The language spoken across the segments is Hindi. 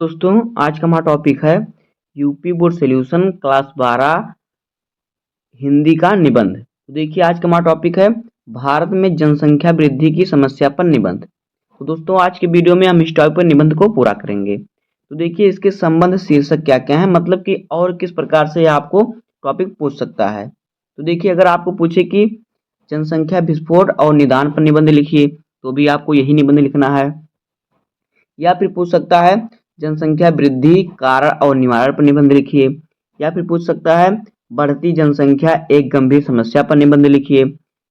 दोस्तों, आज का हमारा टॉपिक है UP board solution class 12 Hindi का निबंध। तो देखिए, आज का हमारा टॉपिक है भारत में जनसंख्या वृद्धि की समस्या पर निबंध। तो दोस्तों, आज के वीडियो में हम इस टॉपिक पर निबंध को पूरा करेंगे। तो देखिए, इसके संबंध शीर्षक क्या क्या है, मतलब कि और किस प्रकार से यह आपको टॉपिक पूछ सकता है। तो देखिए, अगर आपको पूछे कि जनसंख्या विस्फोट और निदान पर निबंध लिखिए, तो भी आपको यही निबंध लिखना है। या फिर पूछ सकता है जनसंख्या वृद्धि कारण और निवारण पर निबंध लिखिए। या फिर पूछ सकता है बढ़ती जनसंख्या एक गंभीर समस्या पर निबंध लिखिए।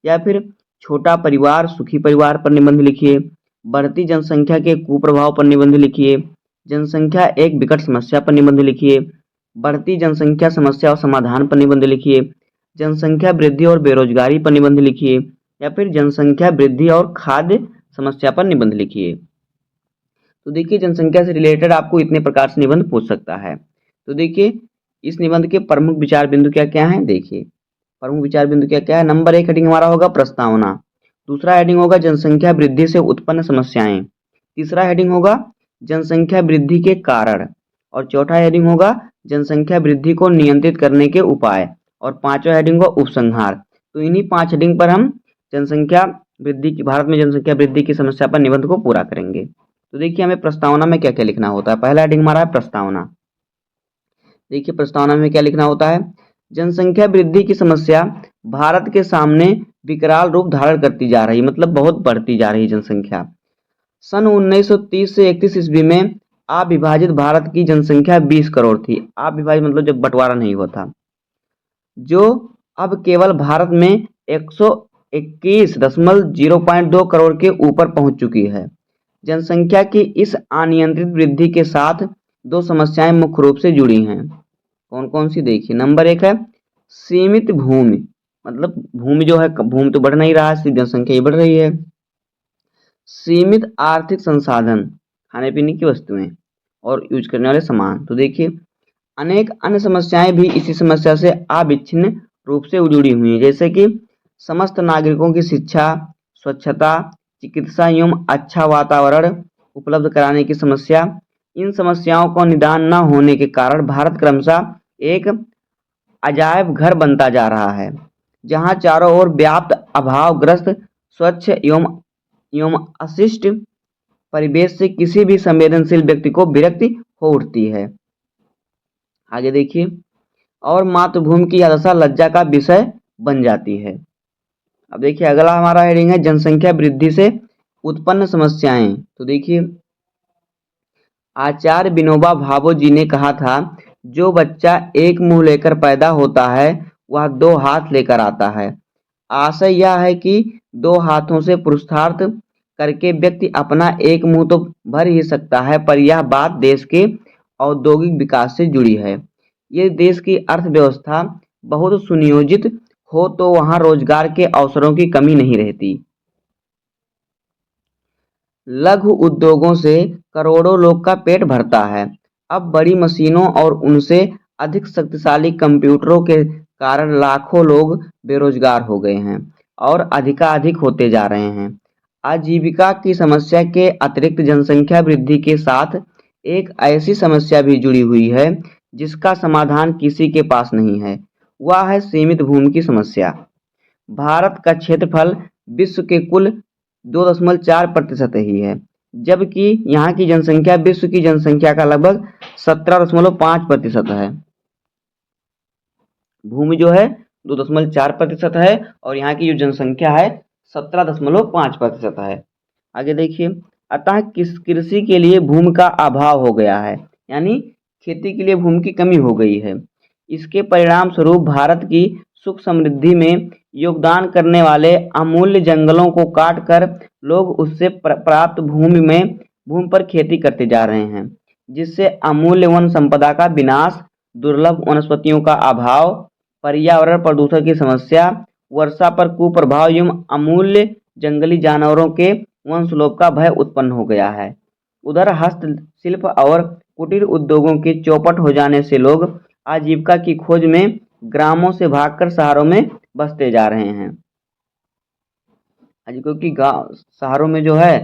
या फिर छोटा परिवार सुखी परिवार पर निबंध लिखिए। बढ़ती जनसंख्या के कुप्रभाव पर निबंध लिखिए। जनसंख्या एक विकट समस्या पर निबंध लिखिए। बढ़ती जनसंख्या समस्या और समाधान पर निबंध लिखिए। जनसंख्या वृद्धि और बेरोजगारी पर निबंध लिखिए। या फिर जनसंख्या वृद्धि और खाद्य समस्या पर निबंध लिखिए। तो देखिए, जनसंख्या से रिलेटेड आपको इतने प्रकार से निबंध पूछ सकता है। तो देखिए, इस निबंध के प्रमुख विचार बिंदु क्या क्या हैं। देखिए, प्रमुख विचार बिंदु क्या क्या है। नंबर 1 हेडिंग हमारा होगा प्रस्तावना। दूसरा हेडिंग होगा जनसंख्या वृद्धि से उत्पन्न समस्याएं। तीसरा हेडिंग होगा जनसंख्या वृद्धि के कारण। और चौथा हेडिंग होगा जनसंख्या वृद्धि को नियंत्रित करने के उपाय। और पांचवा हेडिंग होगा उपसंहार। तो इन्हीं 5 हेडिंग पर हम जनसंख्या वृद्धि की भारत में जनसंख्या वृद्धि की समस्या पर निबंध को पूरा करेंगे। तो देखिए, हमें प्रस्तावना में क्या क्या लिखना होता है। पहला हेडिंग हमारा है प्रस्तावना। देखिए, प्रस्तावना में क्या लिखना होता है। जनसंख्या वृद्धि की समस्या भारत के सामने विकराल रूप धारण करती जा रही, मतलब बहुत बढ़ती जा रही जनसंख्या। सन 1930 से 31 ईस्वी में अविभाजित भारत की जनसंख्या 20 करोड़ थी। अविभाजित मतलब जब बंटवारा नहीं हुआ था, जो अब केवल भारत में 121.02 करोड़ के ऊपर पहुंच चुकी है। जनसंख्या की इस अनियंत्रित वृद्धि के साथ दो समस्याएं मुख्य रूप से जुड़ी हैं। कौन कौन सी। देखिए, नंबर 1 है सीमित भूमि, मतलब भूमि जो है, भूमि तो बढ़ नहीं रहा है, सिर्फ जनसंख्या ही बढ़ रही है। सीमित आर्थिक संसाधन, खाने पीने की वस्तुएं और यूज करने वाले सामान। तो देखिए, अनेक अन्य समस्याएं भी इसी समस्या से अविच्छिन्न रूप से जुड़ी हुई हैं, जैसे कि समस्त नागरिकों की शिक्षा, स्वच्छता, चिकित्सा एवं अच्छा वातावरण उपलब्ध कराने की समस्या। इन समस्याओं का निदान न होने के कारण भारत क्रमशः एक अजायब घर बनता जा रहा है, जहां चारों ओर व्याप्त अभावग्रस्त स्वच्छ एवं अशिष्ट परिवेश से किसी भी संवेदनशील व्यक्ति को विरक्ति हो उठती है। आगे देखिए, और मातृभूमि की यह दशा लज्जा का विषय बन जाती है। अब देखिए, अगला हमारा हेडिंग है जनसंख्या वृद्धि से उत्पन्न समस्याएं। तो देखिए, आचार्य विनोबा भावे जी ने कहा था, जो बच्चा एक मुंह लेकर पैदा होता है वह दो हाथ लेकर आता है। आशय यह है कि दो हाथों से पुरुषार्थ करके व्यक्ति अपना एक मुंह तो भर ही सकता है, पर यह बात देश के औद्योगिक विकास से जुड़ी है। ये देश की अर्थव्यवस्था बहुत सुनियोजित हो तो वहां रोजगार के अवसरों की कमी नहीं रहती। लघु उद्योगों से करोड़ों लोग का पेट भरता है। अब बड़ी मशीनों और उनसे अधिक शक्तिशाली कंप्यूटरों के कारण लाखों लोग बेरोजगार हो गए हैं और अधिकाधिक होते जा रहे हैं। आजीविका की समस्या के अतिरिक्त जनसंख्या वृद्धि के साथ एक ऐसी समस्या भी जुड़ी हुई है जिसका समाधान किसी के पास नहीं है। वह है सीमित भूमि की समस्या। भारत का क्षेत्रफल विश्व के कुल 2.4% ही है, जबकि यहाँ की जनसंख्या विश्व की जनसंख्या का लगभग 17.5% है। भूमि जो है 2.4% है और यहाँ की जो जनसंख्या है 17.5% है। आगे देखिए, अतः कृषि के लिए भूमि का अभाव हो गया है, यानी खेती के लिए भूमि की कमी हो गई है। इसके परिणाम स्वरूप भारत की सुख समृद्धि में योगदान करने वाले अमूल्य जंगलों को काटकर लोग उससे प्राप्त भूमि पर खेती करते जा रहे हैं, जिससे अमूल्य वन संपदा का विनाश, दुर्लभ वनस्पतियों का अभाव, पर्यावरण प्रदूषण की समस्या, वर्षा पर कुप्रभाव एवं अमूल्य जंगली जानवरों के वंशलोप का भय उत्पन्न हो गया है। उधर हस्तशिल्प और कुटीर उद्योगों के चौपट हो जाने से लोग आजीविका की खोज में ग्रामों से भागकर शहरों में बसते जा रहे हैं। क्योंकि गाँव शहरों में जो है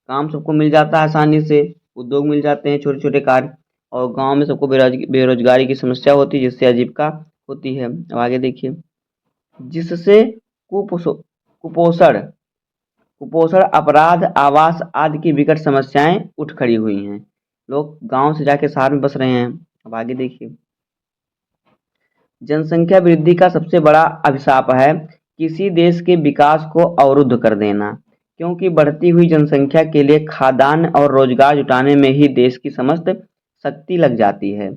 काम सबको मिल जाता है आसानी से, उद्योग मिल जाते हैं, छोटे छोटे कार्य, और गांव में सबको बेरोजगारी की समस्या होती है, जिससे आजीविका होती है। अब आगे देखिए, जिससे कुपोषण कुपोषण, अपराध, आवास आदि की विकट समस्याएं उठ खड़ी हुई हैं। लोग गांव से जाके शहर में बस रहे हैं। अब आगे देखिए, जनसंख्या वृद्धि का सबसे बड़ा अभिशाप है किसी देश के विकास को अवरुद्ध कर देना, क्योंकि बढ़ती हुई जनसंख्या के लिए खाद्यान्न और रोजगार जुटाने में ही देश की समस्त शक्ति लग जाती है,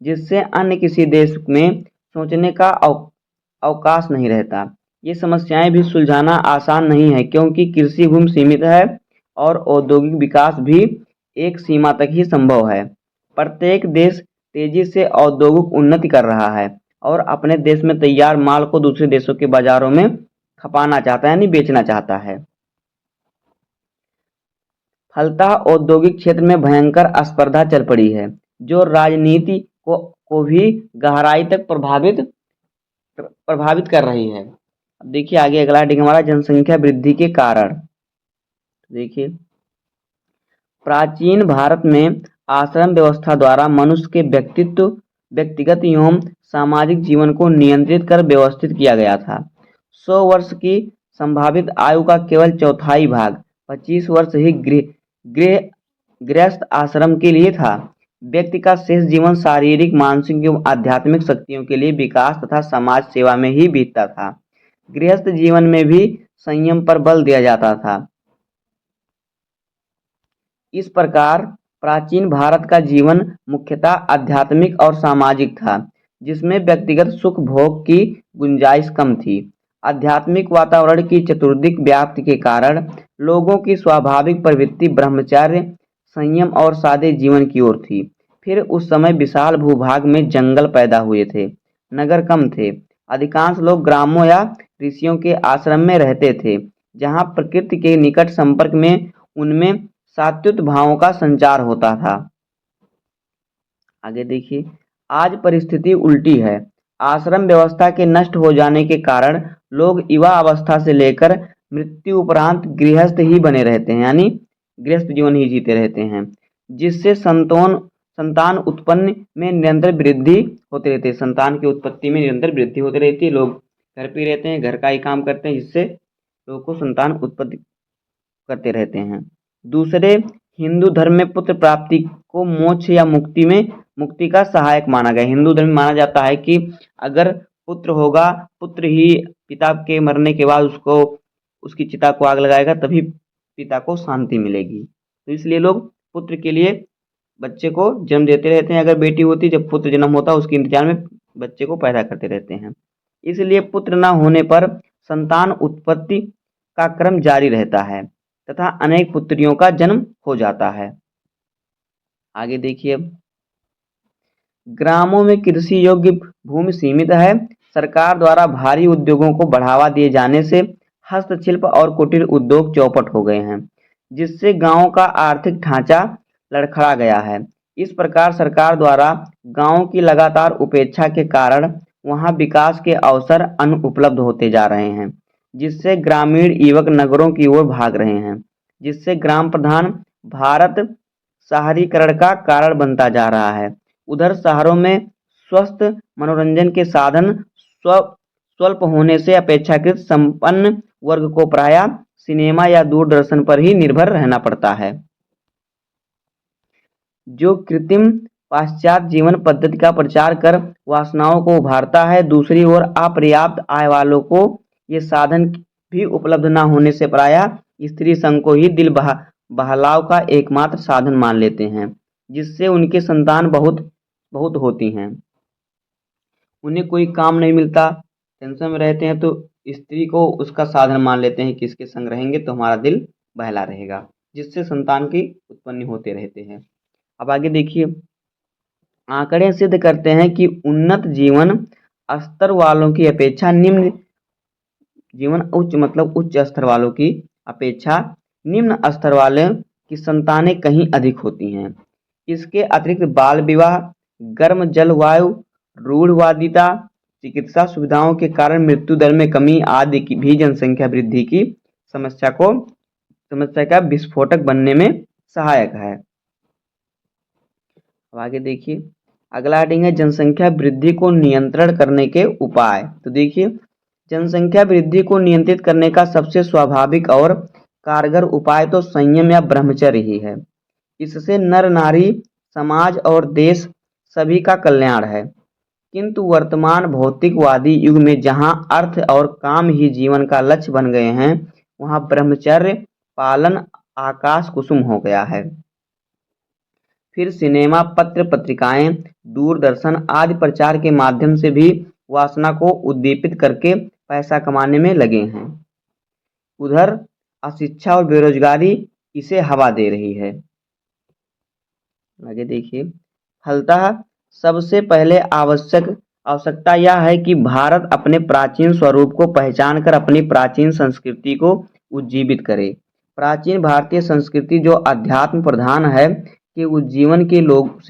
जिससे अन्य किसी देश में सोचने का अवकाश नहीं रहता। ये समस्याएं भी सुलझाना आसान नहीं है, क्योंकि कृषि भूमि सीमित है और औद्योगिक विकास भी एक सीमा तक ही संभव है। प्रत्येक देश तेजी से औद्योगिक उन्नति कर रहा है और अपने देश में तैयार माल को दूसरे देशों के बाजारों में खपाना चाहता है, यानी बेचना चाहता है। फलतः औद्योगिक क्षेत्र में भयंकर स्पर्धा चल पड़ी है, जो राजनीति को भी गहराई तक प्रभावित कर रही है। अब देखिए आगे अगला हेडिंग हमारा, जनसंख्या वृद्धि के कारण। देखिए, प्राचीन भारत में आश्रम व्यवस्था द्वारा मनुष्य के व्यक्तिगत एवं सामाजिक जीवन को नियंत्रित कर व्यवस्थित किया गया था। 100 वर्ष की संभावित आयु का केवल चौथाई भाग 25 वर्ष ही गृहस्थ आश्रम के लिए था। व्यक्ति का शेष जीवन शारीरिक, मानसिक एवं आध्यात्मिक शक्तियों के लिए विकास तथा समाज सेवा में ही बीतता था। गृहस्थ जीवन में भी संयम पर बल दिया जाता था। इस प्रकार प्राचीन भारत का जीवन मुख्यतः आध्यात्मिक और सामाजिक था, जिसमें व्यक्तिगत सुख भोग की गुंजाइश कम थी। आध्यात्मिक वातावरण की चतुर्दिक व्याप्ति के कारण लोगों की स्वाभाविक प्रवृत्ति ब्रह्मचर्य, संयम और सादे जीवन की ओर थी। फिर उस समय विशाल भूभाग में जंगल पैदा हुए थे, नगर कम थे। अधिकांश लोग ग्रामों या ऋषियों के आश्रम में रहते थे, जहाँ प्रकृति के निकट संपर्क में उनमें सात्विक भावों का संचार होता था। आगे देखिए, आज परिस्थिति उल्टी है। आश्रम व्यवस्था के नष्ट हो जाने के कारण लोग युवा अवस्था से लेकर मृत्यु उपरांत गृहस्थ ही बने रहते हैं, यानी गृहस्थ जीवन ही जीते रहते हैं, जिससे संतान उत्पन्न में निरंतर वृद्धि होती रहती है। संतान की उत्पत्ति में निरंतर वृद्धि होती रहती है। लोग घर पे रहते हैं, घर का ही काम करते हैं, जिससे लोगों को संतान उत्पत्ति करते रहते हैं। दूसरे, हिंदू धर्म में पुत्र प्राप्ति को मोक्ष या मुक्ति का सहायक माना गया। हिंदू धर्म में माना जाता है कि अगर पुत्र होगा, पुत्र ही पिता के मरने के बाद उसकी चिता को आग लगाएगा, तभी पिता को शांति मिलेगी। तो इसलिए लोग पुत्र के लिए बच्चे को जन्म देते रहते हैं। अगर बेटी होती, जब पुत्र जन्म होता, उसके इंतजार में बच्चे को पैदा करते रहते हैं। इसलिए पुत्र न होने पर संतान उत्पत्ति का क्रम जारी रहता है तथा अनेक पुत्रियों का जन्म हो जाता है। आगे देखिए, ग्रामों में कृषि योग्य भूमि सीमित है। सरकार द्वारा भारी उद्योगों को बढ़ावा दिए जाने से हस्तशिल्प और कुटीर उद्योग चौपट हो गए हैं, जिससे गांवों का आर्थिक ढांचा लड़खड़ा गया है। इस प्रकार सरकार द्वारा गांवों की लगातार उपेक्षा के कारण वहां विकास के अवसर अनुपलब्ध होते जा रहे हैं, जिससे ग्रामीण युवक नगरों की ओर भाग रहे हैं, जिससे ग्राम प्रधान भारत शहरीकरण का कारण बनता जा रहा है। उधर शहरों में स्वस्थ मनोरंजन के साधन स्वल्प होने से अपेक्षाकृत संपन्न वर्ग को प्रायः सिनेमा या दूरदर्शन पर ही निर्भर रहना पड़ता है, जो कृत्रिम पाश्चात्य जीवन पद्धति का प्रचार कर वासनाओं को उभारता है। दूसरी ओर अपर्याप्त आय वालों को ये साधन भी उपलब्ध न होने से प्रायः स्त्री संग को ही दिल बहलाव का एकमात्र साधन मान लेते हैं, जिससे उनके संतान बहुत होती हैं। उन्हें कोई काम नहीं मिलता, टेंशन में रहते हैं, तो स्त्री को उसका साधन मान लेते हैं कि इसके संग रहेंगे तो हमारा दिल बहला रहेगा, जिससे संतान की उत्पत्ति होते रहते हैं। अब आगे देखिए, आंकड़े सिद्ध करते हैं कि उन्नत जीवन स्तर वालों की अपेक्षा उच्च स्तर वालों की अपेक्षा निम्न स्तर वाले की संतानें कहीं अधिक होती हैं। इसके अतिरिक्त बाल विवाह, गर्म जलवायु, रूढ़वादिता, चिकित्सा सुविधाओं के कारण मृत्यु दर में कमी आदि की भी जनसंख्या वृद्धि की समस्या का विस्फोटक बनने में सहायक है। अब आगे देखिए, अगला हेडिंग है जनसंख्या वृद्धि को नियंत्रण करने के उपाय। तो देखिए, जनसंख्या वृद्धि को नियंत्रित करने का सबसे स्वाभाविक और कारगर उपाय तो संयम या ब्रह्मचर्य ही है। इससे नर नारी, समाज और देश सभी का कल्याण है। किंतु वर्तमान भौतिकवादी युग में जहां अर्थ और काम ही जीवन का लक्ष्य बन गए हैं, वहां ब्रह्मचर्य पालन आकाश कुसुम हो गया है। फिर सिनेमा, पत्र पत्रिकाएं, दूरदर्शन आदि प्रचार के माध्यम से भी वासना को उद्दीपित करके पैसा कमाने में लगे हैं। उधर अशिक्षा और बेरोजगारी इसे हवा दे रही है। आगे देखिए, फलतः सबसे पहले आवश्यकता यह है कि भारत अपने प्राचीन स्वरूप को पहचान कर अपनी प्राचीन संस्कृति को उज्जीवित करे। प्राचीन भारतीय संस्कृति जो अध्यात्म प्रधान है के उज्जीवन के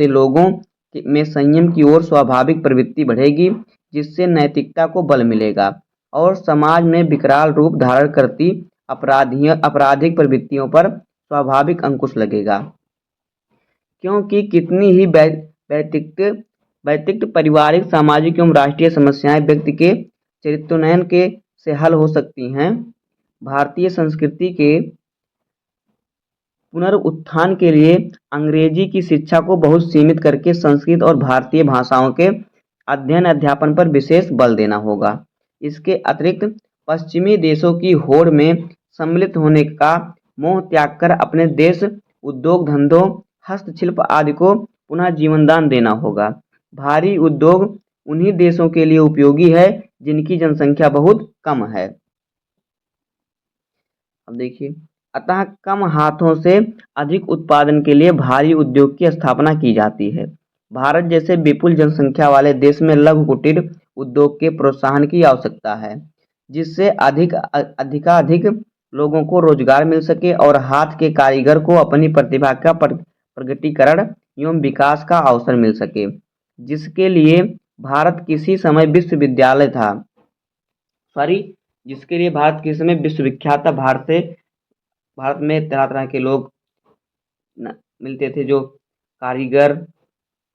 लोगों में संयम की ओर स्वाभाविक प्रवृत्ति बढ़ेगी, जिससे नैतिकता को बल मिलेगा और समाज में विकराल रूप धारण करती आपराधिक प्रवृत्तियों पर स्वाभाविक अंकुश लगेगा। क्योंकि कितनी ही व्यतिरिक्त पारिवारिक, सामाजिक एवं राष्ट्रीय समस्याएं व्यक्ति के चरित्रोन्नयन से हल हो सकती हैं। भारतीय संस्कृति के पुनरुत्थान के लिए अंग्रेजी की शिक्षा को बहुत सीमित करके संस्कृत और भारतीय भाषाओं के अध्ययन अध्यापन पर विशेष बल देना होगा। इसके अतिरिक्त पश्चिमी देशों की होड़ में सम्मिलित होने का मोह त्याग कर अपने देश उद्योग धंधों, हस्तशिल्प आदि को पुनः जीवनदान देना होगा। भारी उद्योग उन्हीं देशों के लिए उपयोगी है जिनकी जनसंख्या बहुत कम है। अब देखिए, अतः कम हाथों से अधिक उत्पादन के लिए भारी उद्योग की स्थापना की जाती है। भारत जैसे विपुल जनसंख्या वाले देश में लघु कुटीर उद्योग के प्रोत्साहन की आवश्यकता है, जिससे अधिकाधिक लोगों को रोजगार मिल सके और हाथ के कारीगर को अपनी प्रतिभा का प्रगटीकरण एवं विकास का अवसर मिल सके, जिसके लिए भारत किसी समय विश्वविख्यात था। भारत में तरह तरह के लोग मिलते थे, जो कारीगर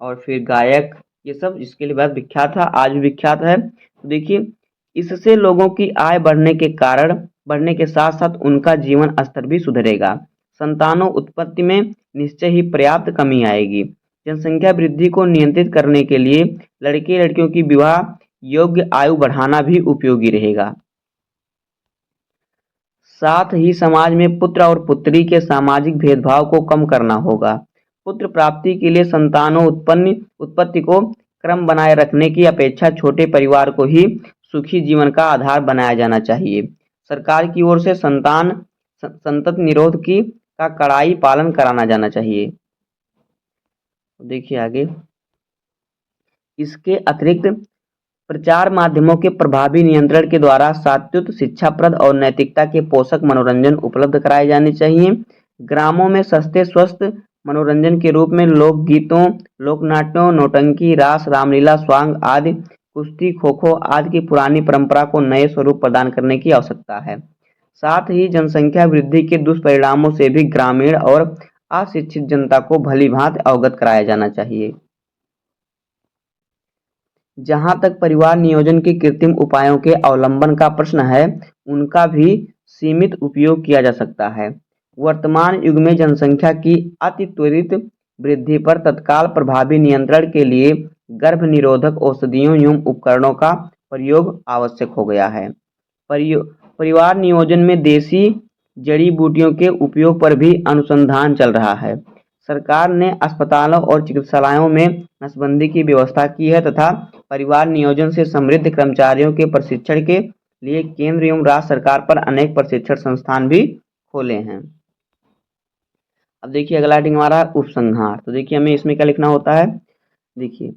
और फिर गायक, ये सब इसके लिए बहुत विख्यात था, आज भी विख्यात है। तो देखिए, इससे लोगों की आय बढ़ने के साथ साथ उनका जीवन स्तर भी सुधरेगा। संतानों उत्पत्ति में निश्चय ही पर्याप्त कमी आएगी। जनसंख्या वृद्धि को नियंत्रित करने के लिए लड़के लड़कियों की विवाह योग्य आयु बढ़ाना भी उपयोगी रहेगा। साथ ही समाज में पुत्र और पुत्री के सामाजिक भेदभाव को कम करना होगा। पुत्र प्राप्ति के लिए संतानों उत्पत्ति को क्रम बनाए रखने की अपेक्षा छोटे परिवार को ही सुखी जीवन का आधार बनाया जाना चाहिए। सरकार की ओर से संतति निरोध का कड़ाई पालन कराना जाना चाहिए। देखिए आगे, इसके अतिरिक्त प्रचार माध्यमों के प्रभावी नियंत्रण के द्वारा सात्विक, शिक्षाप्रद और नैतिकता के पोषक मनोरंजन उपलब्ध कराए जाने चाहिए। ग्रामों में सस्ते स्वस्थ मनोरंजन के रूप में लोकगीतों, लोकनाट्यों, नौटंकी, रास, रामलीला, स्वांग आदि, कुश्ती, खो-खो आदि की पुरानी परंपरा को नए स्वरूप प्रदान करने की आवश्यकता है। साथ ही जनसंख्या वृद्धि के दुष्परिणामों से भी ग्रामीण और अशिक्षित जनता को भलीभांति अवगत कराया जाना चाहिए। जहां तक परिवार नियोजन के कृत्रिम उपायों के अवलंबन का प्रश्न है, उनका भी सीमित उपयोग किया जा सकता है। वर्तमान युग में जनसंख्या की अति त्वरित वृद्धि पर तत्काल प्रभावी नियंत्रण के लिए गर्भ निरोधक औषधियों एवं उपकरणों का प्रयोग आवश्यक हो गया है। परिवार नियोजन में देसी जड़ी बूटियों के उपयोग पर भी अनुसंधान चल रहा है। सरकार ने अस्पतालों और चिकित्सालयों में नसबंदी की व्यवस्था की है तथा परिवार नियोजन से समृद्ध कर्मचारियों के प्रशिक्षण के लिए केंद्र एवं राज्य सरकार पर अनेक प्रशिक्षण संस्थान भी खोले हैं। अब देखिए, अगला हेडिंग हमारा उपसंहार। तो देखिए, हमें इसमें क्या लिखना होता है। देखिए,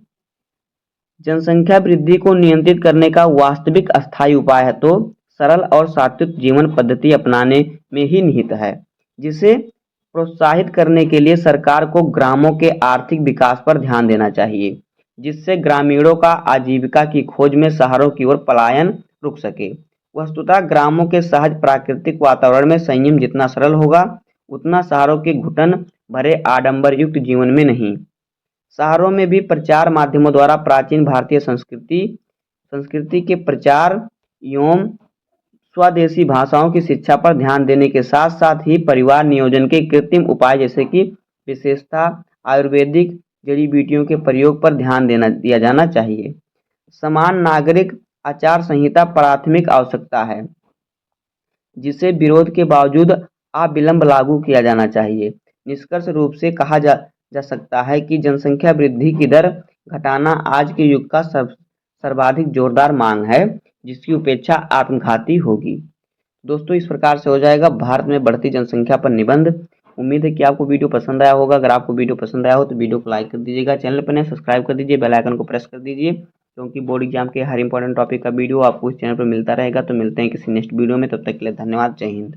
जनसंख्या वृद्धि को नियंत्रित करने का वास्तविक अस्थायी उपाय है तो सरल और सात्विक जीवन पद्धति अपनाने में ही निहित है, जिसे प्रोत्साहित करने के लिए सरकार को ग्रामों के आर्थिक विकास पर ध्यान देना चाहिए, जिससे ग्रामीणों का आजीविका की खोज में शहरों की ओर पलायन रुक सके। वस्तुतः ग्रामों के सहज प्राकृतिक वातावरण में संयम जितना सरल होगा, उतना शहरों के घुटन भरे आडंबर युक्त जीवन में नहीं। शहरों में भी प्रचार माध्यमों द्वारा प्राचीन भारतीय संस्कृति के प्रचार एवं स्वदेशी भाषाओं की शिक्षा पर ध्यान देने के साथ साथ ही परिवार नियोजन के कृत्रिम उपाय जैसे कि विशेषता आयुर्वेदिक जड़ी बूटियों के प्रयोग पर ध्यान दिया जाना चाहिए। समान नागरिक आचार संहिता प्राथमिक आवश्यकता है, जिसे विरोध के बावजूद अविलंब लागू किया जाना चाहिए। निष्कर्ष रूप से कहा जा सकता है कि जनसंख्या वृद्धि की दर घटाना आज के युग का सर्वाधिक जोरदार मांग है, जिसकी उपेक्षा आत्मघाती होगी। दोस्तों, इस प्रकार से हो जाएगा भारत में बढ़ती जनसंख्या पर निबंध। उम्मीद है कि आपको वीडियो पसंद आया होगा। अगर आपको वीडियो पसंद आया हो तो वीडियो को लाइक कर दीजिएगा, चैनल पर नए सब्सक्राइब कर दीजिए, बेल आइकन को प्रेस कर दीजिए, क्योंकि बोर्ड एग्जाम के हर इंपॉर्टेंट टॉपिक का वीडियो आपको इस चैनल पर मिलता रहेगा। तो मिलते हैं किसी नेक्स्ट वीडियो में, तब तक के लिए धन्यवाद। जय हिंद।